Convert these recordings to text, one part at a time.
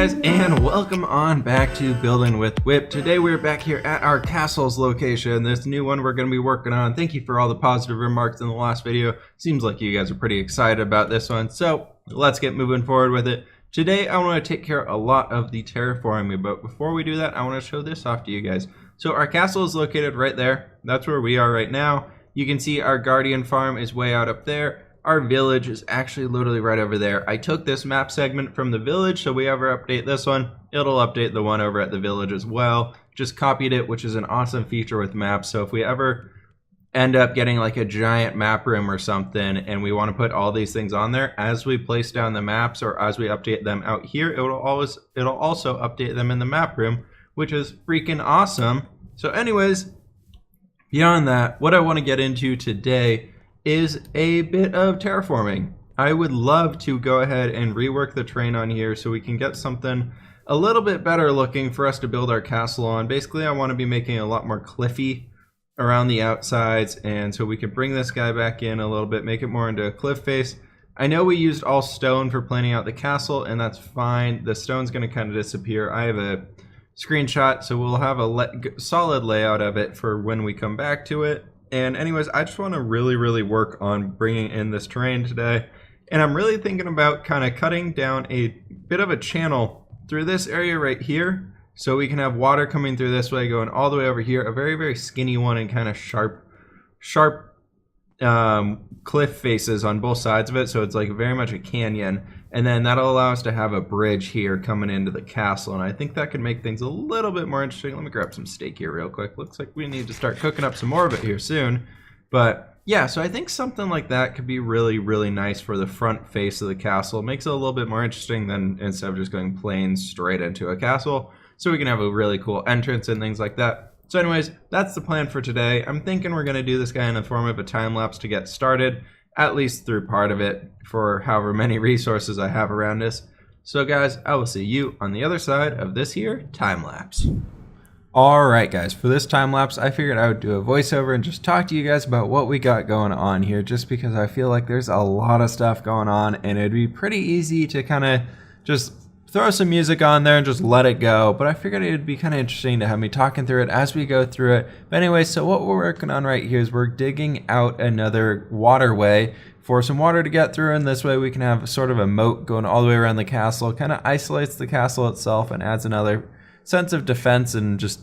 guys, and welcome on back to Building with Whip. Today we're back here at our castles location, this new one we're going to be working on. Thank you for all the positive remarks in the last video. Seems like you guys are pretty excited about this one, so let's get moving forward with it. Today I want to take care of a lot of the terraforming, but before we do that, I want to show this off to you guys. So our castle is located right there. That's where we are right now. You can see our guardian farm is way out up there. Our village is actually literally right over there. I took this map segment from the village, so we ever update this one, it'll update the one over at the village as well. Just copied it, which is an awesome feature with maps. So if we ever end up getting like a giant map room or something and we want to put all these things on there, as we place down the maps or as we update them out here, it'll also update them in the map room, which is freaking awesome. So anyways, beyond that, what I want to get into today is a bit of terraforming. I would love to go ahead and rework the terrain on here so we can get something a little bit better looking for us to build our castle on. Basically, I want to be making it a lot more cliffy around the outsides, and so we can bring this guy back in a little bit, make it more into a cliff face. I know we used all stone for planning out the castle, and that's fine. The stone's going to kind of disappear. I have a screenshot, so we'll have a solid layout of it for when we come back to it. And anyways, I just want to really work on bringing in this terrain today. And I'm really thinking about kind of cutting down a bit of a channel through this area right here, so we can have water coming through this way, going all the way over here. A very skinny one and kind of sharp cliff faces on both sides of it, so it's like very much a canyon. And then that'll allow us to have a bridge here coming into the castle, and I think that could make things a little bit more interesting. Let me grab some steak here real quick. Looks like we need to start cooking up some more of it here soon. But yeah, so I think something like that could be really nice for the front face of the castle. It makes it a little bit more interesting than instead of just going plain straight into a castle, so we can have a really cool entrance and things like that. So anyways, that's the plan for today. I'm thinking we're going to do this guy in the form of a time-lapse to get started, at least through part of it, for however many resources I have around us. So guys, I will see you on the other side of this here time-lapse. Alright guys, for this time-lapse, I figured I would do a voiceover and just talk to you guys about what we got going on here, just because I feel like there's a lot of stuff going on, and it'd be pretty easy to kind of just throw some music on there and just let it go, but I figured it'd be kind of interesting to have me talking through it as we go through it. But anyway, so what we're working on right here is we're digging out another waterway for some water to get through, and this way we can have sort of a moat going all the way around the castle. Kind of isolates the castle itself and adds another sense of defense and just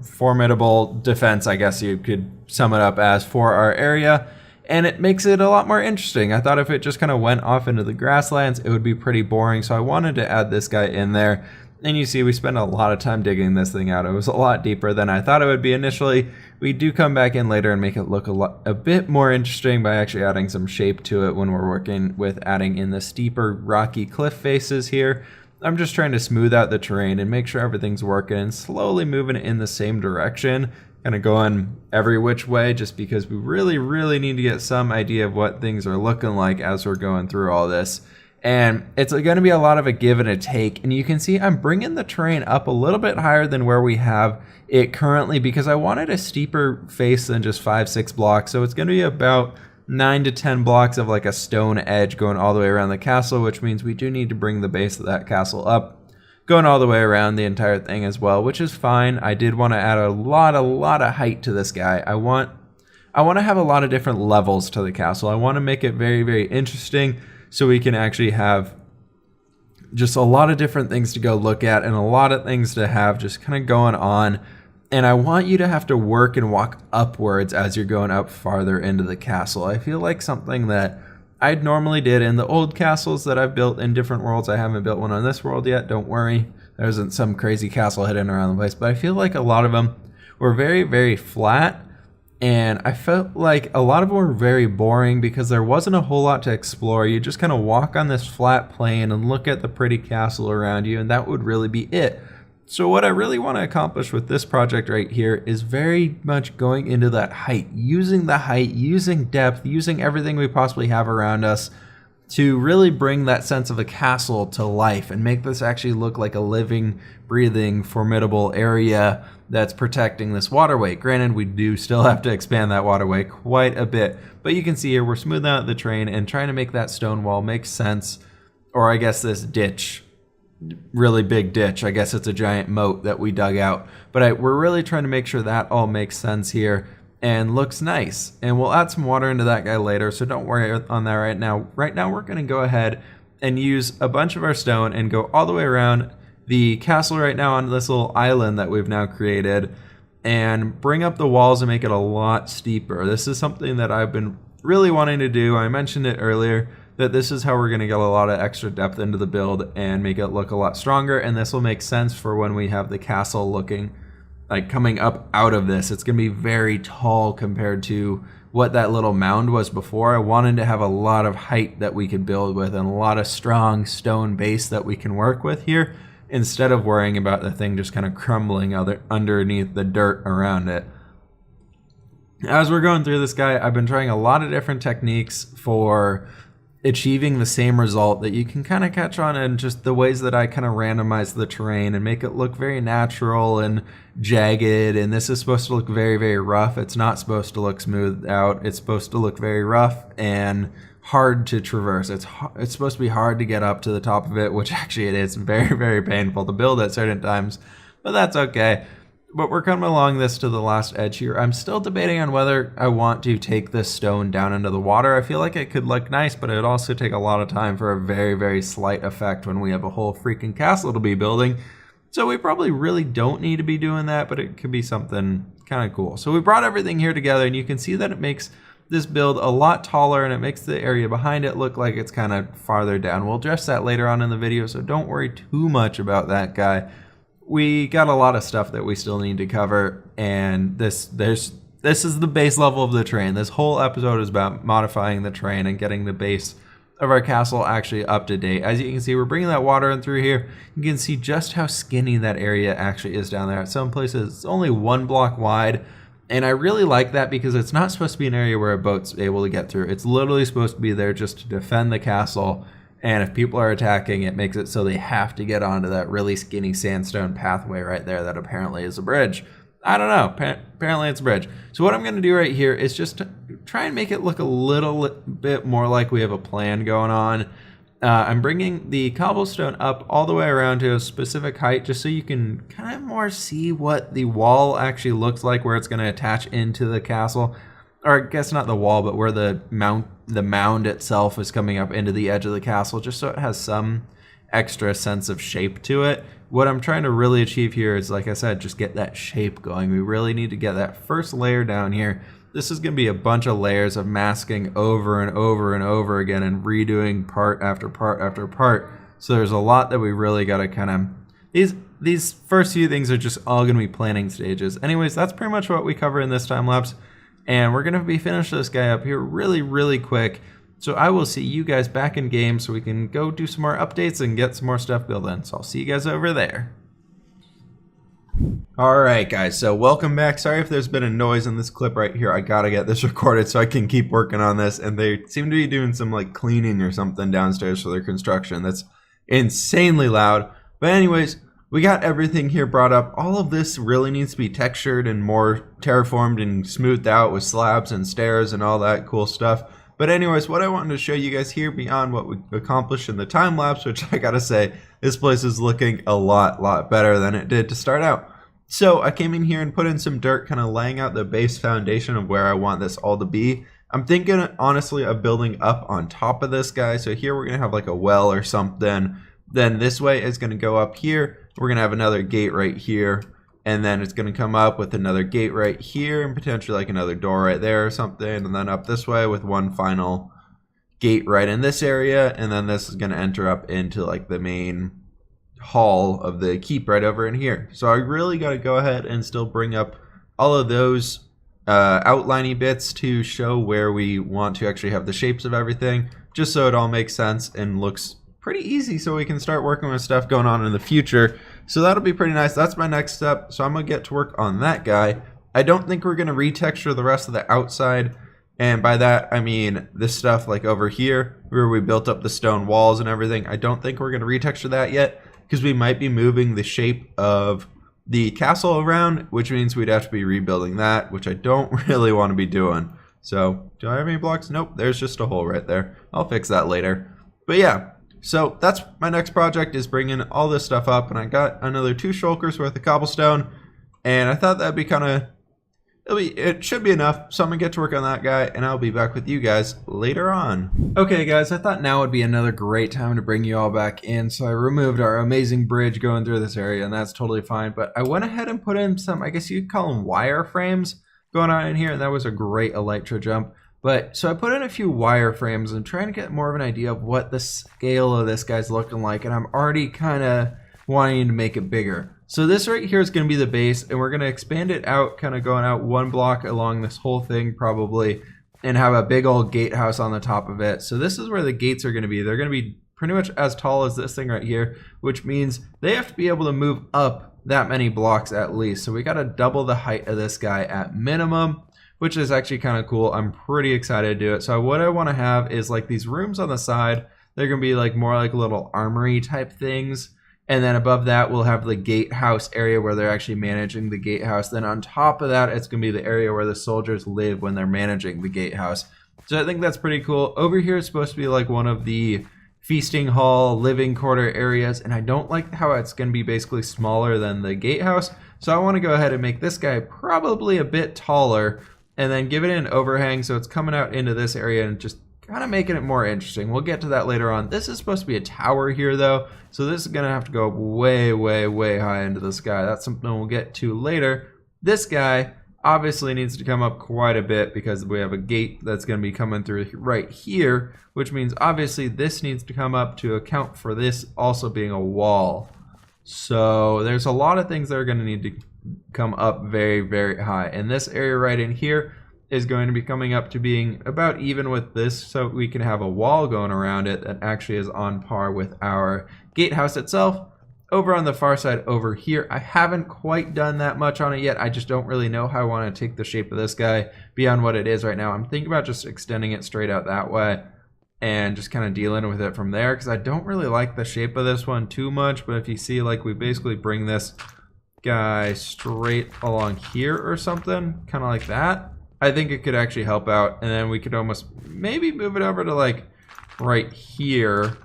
formidable defense, I guess you could sum it up as, for our area. And it makes it a lot more interesting. I thought if it just kind of went off into the grasslands, it would be pretty boring. So I wanted to add this guy in there. And you see, we spent a lot of time digging this thing out. It was a lot deeper than I thought it would be initially. We do come back in later and make it look a bit more interesting by actually adding some shape to it when we're working with adding in the steeper rocky cliff faces here. I'm just trying to smooth out the terrain and make sure everything's working and slowly moving in the same direction. Kind of going every which way, just because we really need to get some idea of what things are looking like as we're going through all this. And it's going to be a lot of a give and a take, and you can see I'm bringing the terrain up a little bit higher than where we have it currently, because I wanted a steeper face than just 5-6 blocks. So it's going to be about 9 to 10 blocks of like a stone edge going all the way around the castle, which means we do need to bring the base of that castle up, going all the way around the entire thing as well, which is fine. I did want to add a lot of height to this guy. I want to have a lot of different levels to the castle. I want to make it very interesting, so we can actually have just a lot of different things to go look at and a lot of things to have just kind of going on. And I want you to have to work and walk upwards as you're going up farther into the castle. I feel like something that I normally did in the old castles that I've built in different worlds. I haven't built one on this world yet, don't worry. There isn't some crazy castle hidden around the place, but I feel like a lot of them were very flat, and I felt like a lot of them were very boring because there wasn't a whole lot to explore. You just kind of walk on this flat plane and look at the pretty castle around you, and that would really be it. So what I really want to accomplish with this project right here is very much going into that height, using depth, using everything we possibly have around us to really bring that sense of a castle to life and make this actually look like a living, breathing, formidable area that's protecting this waterway. Granted, we do still have to expand that waterway quite a bit, but you can see here we're smoothing out the terrain and trying to make that stone wall make sense, or I guess this ditch really big ditch. I guess it's a giant moat that we dug out. But we're really trying to make sure that all makes sense here and looks nice. And we'll add some water into that guy later, so don't worry on that right now. Right now we're going to go ahead and use a bunch of our stone and go all the way around the castle right now on this little island that we've now created and bring up the walls and make it a lot steeper. This is something that I've been really wanting to do. I mentioned it earlier that this is how we're going to get a lot of extra depth into the build and make it look a lot stronger, and this will make sense for when we have the castle looking like coming up out of this. It's going to be very tall compared to what that little mound was before. I wanted to have a lot of height that we could build with and a lot of strong stone base that we can work with here instead of worrying about the thing just kind of crumbling underneath the dirt around it. As we're going through this guy, I've been trying a lot of different techniques for achieving the same result that you can kind of catch on in just the ways that I kind of randomize the terrain and make it look very natural and jagged. And this is supposed to look very, very rough. It's not supposed to look smooth out. It's supposed to look very rough and hard to traverse. It's supposed to be hard to get up to the top of it, which actually it is very, very painful to build at certain times, but that's okay. But we're coming along this to the last edge here. I'm still debating on whether I want to take this stone down into the water. I feel like it could look nice, but it would also take a lot of time for a very, very slight effect when we have a whole freaking castle to be building. So we probably really don't need to be doing that, but it could be something kind of cool. So we brought everything here together, and you can see that it makes this build a lot taller, and it makes the area behind it look like it's kind of farther down. We'll address that later on in the video, so don't worry too much about that guy. We got a lot of stuff that we still need to cover, and this is the base level of the terrain. This whole episode is about modifying the terrain and getting the base of our castle actually up to date. As you can see, we're bringing that water in through here. You can see just how skinny that area actually is down there. At some places, it's only 1 block wide, and I really like that because it's not supposed to be an area where a boat's able to get through. It's literally supposed to be there just to defend the castle. And if people are attacking, it makes it so they have to get onto that really skinny sandstone pathway right there that apparently is a bridge. I don't know. Apparently it's a bridge. So what I'm going to do right here is just try and make it look a little bit more like we have a plan going on. I'm bringing the cobblestone up all the way around to a specific height just so you can kind of more see what the wall actually looks like, where it's going to attach into the castle. Or I guess not the wall, but where the mound itself is coming up into the edge of the castle, just so it has some extra sense of shape to it. What I'm trying to really achieve here is, like I said, just get that shape going. We really need to get that first layer down here. This is going to be a bunch of layers of masking over and over and over again and redoing part after part after part. So there's a lot that we really got to kind of... These first few things are just all going to be planning stages. Anyways, that's pretty much what we cover in this time lapse. And we're going to be finish this guy up here really, really quick. So I will see you guys back in game so we can go do some more updates and get some more stuff built in. So I'll see you guys over there. Alright guys, so welcome back. Sorry if there's been a noise in this clip right here. I gotta get this recorded so I can keep working on this. And they seem to be doing some like cleaning or something downstairs for their construction. That's insanely loud. But anyways, we got everything here brought up. All of this really needs to be textured and more terraformed and smoothed out with slabs and stairs and all that cool stuff. But anyways, what I wanted to show you guys here beyond what we accomplished in the time lapse, which I gotta say, this place is looking a lot better than it did to start out. So I came in here and put in some dirt, kind of laying out the base foundation of where I want this all to be. I'm thinking honestly of building up on top of this guy. So here we're gonna have like a well or something. Then this way is gonna go up here. We're going to have another gate right here, and then it's going to come up with another gate right here and potentially like another door right there or something, and then up this way with one final gate right in this area, and then this is going to enter up into like the main hall of the keep right over in here. So I really got to go ahead and still bring up all of those outliney bits to show where we want to actually have the shapes of everything, just so it all makes sense and looks pretty easy so we can start working with stuff going on in the future. So that'll be pretty nice. That's my next step. So I'm going to get to work on that guy. I don't think we're going to retexture the rest of the outside. And by that, I mean this stuff like over here where we built up the stone walls and everything. I don't think we're going to retexture that yet because we might be moving the shape of the castle around, which means we'd have to be rebuilding that, which I don't really want to be doing. So do I have any blocks? Nope. There's just a hole right there. I'll fix that later. But yeah. So that's my next project, is bringing all this stuff up, and I got another 2 shulkers worth of cobblestone, and I thought that'd be kind of, it should be enough, so I'm gonna get to work on that guy, and I'll be back with you guys later on. Okay guys, I thought now would be another great time to bring you all back in, so I removed our amazing bridge going through this area, and that's totally fine, but I went ahead and put in some, I guess you'd call them wireframes going on in here, and that was a great elytra jump. But so I put in a few wireframes and trying to get more of an idea of what the scale of this guy's looking like, and I'm already kind of wanting to make it bigger. So this right here is going to be the base, and we're going to expand it out, kind of going out 1 block along this whole thing probably, and have a big old gatehouse on the top of it. So this is where the gates are going to be. They're going to be pretty much as tall as this thing right here, which means they have to be able to move up that many blocks at least. So we got to double the height of this guy at minimum, which is actually kind of cool. I'm pretty excited to do it. So what I want to have is like these rooms on the side. They're going to be like more like little armory type things. And then above that, we'll have the gatehouse area where they're actually managing the gatehouse. Then on top of that, it's going to be the area where the soldiers live when they're managing the gatehouse. So I think that's pretty cool. Over here is supposed to be like one of the feasting hall, living quarter areas. And I don't like how it's going to be basically smaller than the gatehouse. So I want to go ahead and make this guy probably a bit taller, and then give it an overhang so it's coming out into this area and just kind of making it more interesting. We'll get to that later on. This is supposed to be a tower here though, so this is going to have to go way, way, way high into the sky. That's something we'll get to later. This guy obviously needs to come up quite a bit because we have a gate that's going to be coming through right here, which means obviously this needs to come up to account for this also being a wall. So there's a lot of things that are going to need to come up very, very high, and this area right in here is going to be coming up to being about even with this, so we can have a wall going around it that actually is on par with our gatehouse itself. Over on the far side over here, I haven't quite done that much on it yet. I just don't really know how I want to take the shape of this guy beyond what it is right now. I'm thinking about just extending it straight out that way and just kind of dealing with it from there, because I don't really like the shape of this one too much. But if you see, like, we basically bring this guy straight along here or something, kind of like that, I think it could actually help out. And then we could almost maybe move it over to like right here,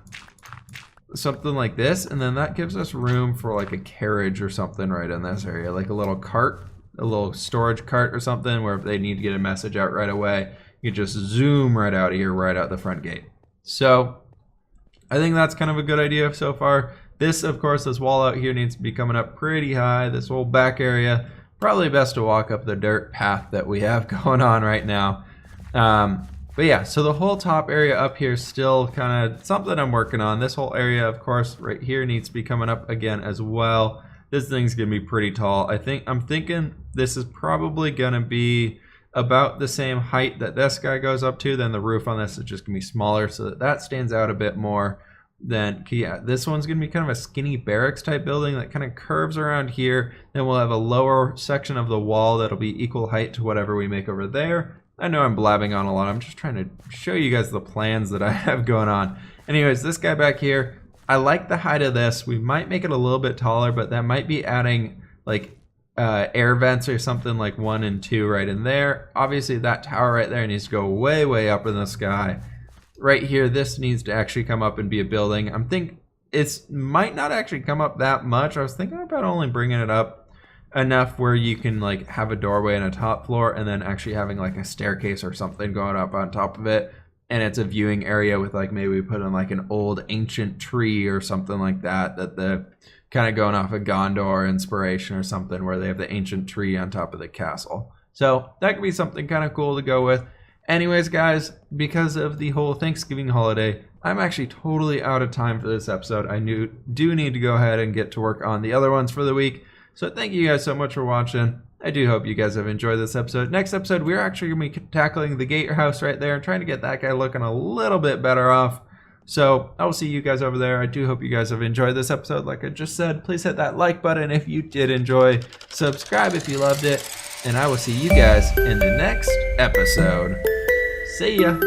something like this, and then that gives us room for like a carriage or something right in this area, like a little cart, a little storage cart or something, where if they need to get a message out right away, you just zoom right out of here, right out the front gate. So I think that's kind of a good idea so far. This, of course, this wall out here needs to be coming up pretty high. This whole back area, probably best to walk up the dirt path that we have going on right now. But yeah, so the whole top area up here is still kind of something I'm working on. This whole area, of course, right here needs to be coming up again as well. This thing's gonna be pretty tall. I'm thinking this is probably gonna be about the same height that this guy goes up to. Then the roof on this is just gonna be smaller, so that stands out a bit more. Then yeah, this one's gonna be kind of a skinny barracks type building that kind of curves around here. Then we'll have a lower section of the wall that'll be equal height to whatever we make over there. I know I'm blabbing on a lot. I'm just trying to show you guys the plans that I have going on. Anyways, this guy back here, I like the height of this. We might make it a little bit taller, but that might be adding like air vents or something, like 1 and 2 right in there. Obviously that tower right there needs to go way, way up in the sky. Right here, this needs to actually come up and be a building. I'm thinking it might not actually come up that much. I was thinking about only bringing it up enough where you can like have a doorway and a top floor, and then actually having like a staircase or something going up on top of it, and it's a viewing area with like maybe we put in like an old ancient tree or something like that, that the kind of going off a Gondor inspiration or something, where they have the ancient tree on top of the castle. So that could be something kind of cool to go with. Anyways guys, because of the whole Thanksgiving holiday, I'm actually totally out of time for this episode. I do need to go ahead and get to work on the other ones for the week. So thank you guys so much for watching. I do hope you guys have enjoyed this episode. Next episode, we're actually going to be tackling the gatehouse right there and trying to get that guy looking a little bit better off. So I will see you guys over there. I do hope you guys have enjoyed this episode. Like I just said, please hit that like button if you did enjoy. Subscribe if you loved it. And I will see you guys in the next episode. See ya.